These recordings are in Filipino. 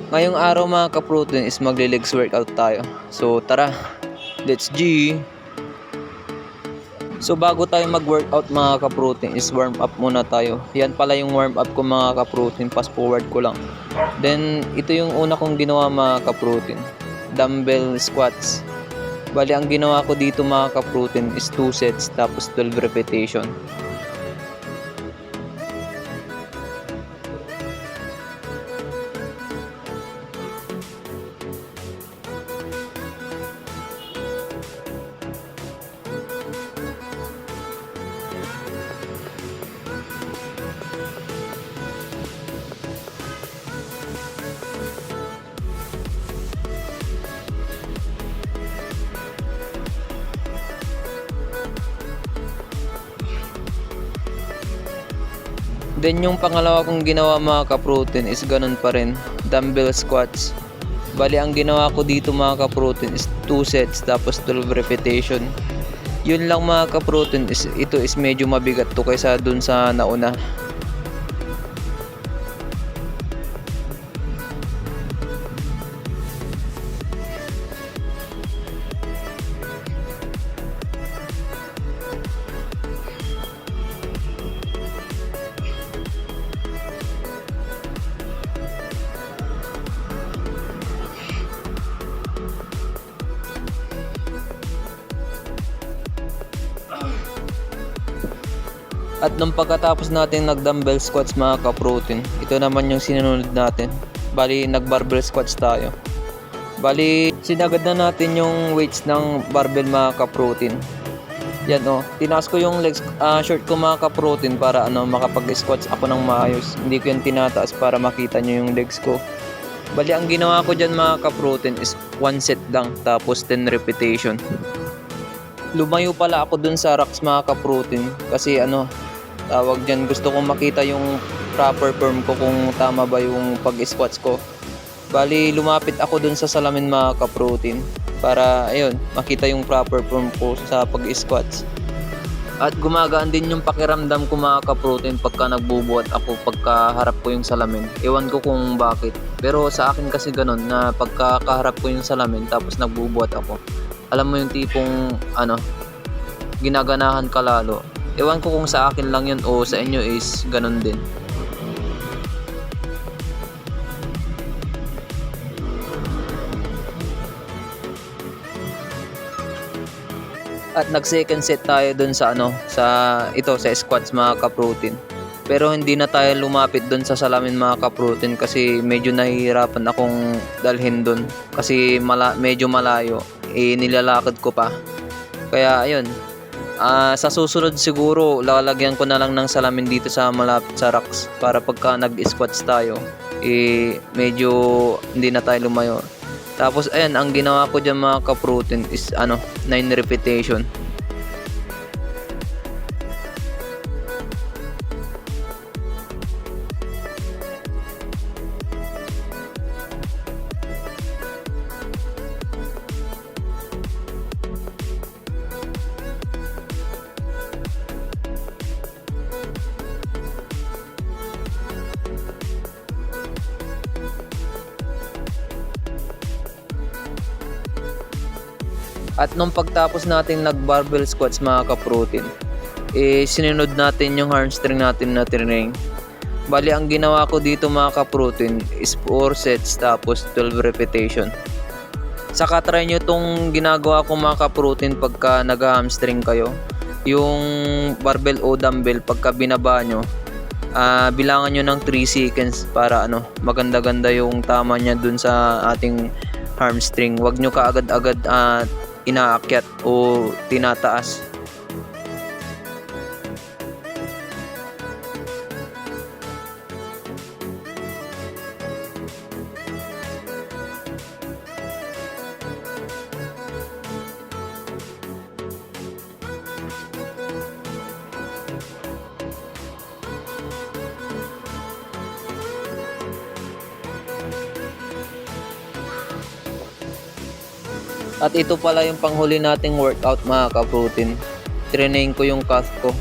Ngayong araw mga ka-protein is magle-legs workout tayo. So tara, let's G! So bago tayo mag-workout mga ka-protein is warm up muna tayo. Yan pala yung warm up ko mga ka-protein, fast forward ko lang. Then ito yung una kong ginawa mga ka-protein, dumbbell squats. Bali ang ginawa ko dito mga ka-protein is 2 sets tapos 12 repetition. Then yung pangalawa kong ginawa mga ka-protein is ganun pa rin, dumbbell squats. Bali ang ginawa ko dito mga ka-protein is 2 sets tapos 12 repetition. Yun lang mga ka-protein, is ito is medyo mabigat to kaysa dun sa nauna. At nung pagkatapos natin nag-dumbbell squats mga ka-protein, ito naman yung sinunod natin. Bali nag-barbell squats tayo. Bali sinagad na natin yung weights ng barbell mga ka-protein. Yan tinaas ko yung legs, short ko mga ka-protein para makapag-squats ako ng maayos. Hindi ko yan tinataas para makita nyo yung legs ko. Bali ang ginawa ko dyan mga ka-protein is 1 set lang tapos 10 repetition. Lumayo pala ako dun sa racks mga ka-protein kasi tawag dyan, gusto kong makita yung proper form ko kung tama ba yung pag-squats ko. Bali lumapit ako dun sa salamin mga ka-protein para ayun, makita yung proper form ko sa pag-squats. At gumagaan din yung pakiramdam ko mga ka-protein pagka nagbubuhat ako, pagka harap ko yung salamin. Ewan ko kung bakit, pero sa akin kasi ganun na pagka kaharap ko yung salamin tapos nagbubuhat ako, alam mo yung tipong ginaganahan ka lalo. Ewan ko kung sa akin lang yun o sa inyo is ganun din. At nag second set tayo dun sa sa squats mga ka-protein. Pero hindi na tayo lumapit dun sa salamin mga ka-protein kasi medyo nahihirapan akong dalhin dun kasi medyo malayo, nilalakad ko pa. Kaya ayun, sa susunod siguro lalagyan ko na lang ng salamin dito sa malapit sa racks para pagka nag-squats tayo medyo hindi na tayo lumayo. Tapos ayan, ang ginawa ko dyan mga ka-protein is 9 repetition. At nung pagtapos natin nag-barbell squats mga ka-protein, sinunod natin yung hamstring natin na training. Bali ang ginawa ko dito mga ka-protein is 4 sets tapos 12 repetition. Saka try nyo itong ginagawa ko mga ka-protein pagka nag-hamstring kayo. Yung barbell o dumbbell pagka binaba nyo, bilangan nyo ng 3 seconds para maganda-ganda yung tama nya dun sa ating hamstring. Huwag nyo kaagad-agad inaakyat o tinataas. At ito pala yung panghuli nating workout mga ka-protein. Training ko yung calf ko.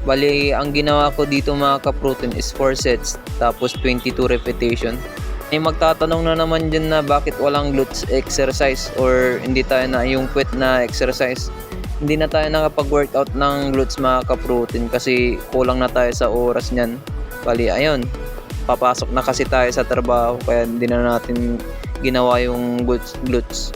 Bali, ang ginawa ko dito mga ka-protein is 4 sets tapos 22 repetition. May magtatanong na naman dyan na bakit walang glutes exercise or hindi tayo na yung quit na exercise. Hindi na tayo nakapag-workout ng glutes mga ka-protein kasi kulang na tayo sa oras niyan. Bali, ayun, papasok na kasi tayo sa trabaho kaya hindi na natin ginawa yung glutes.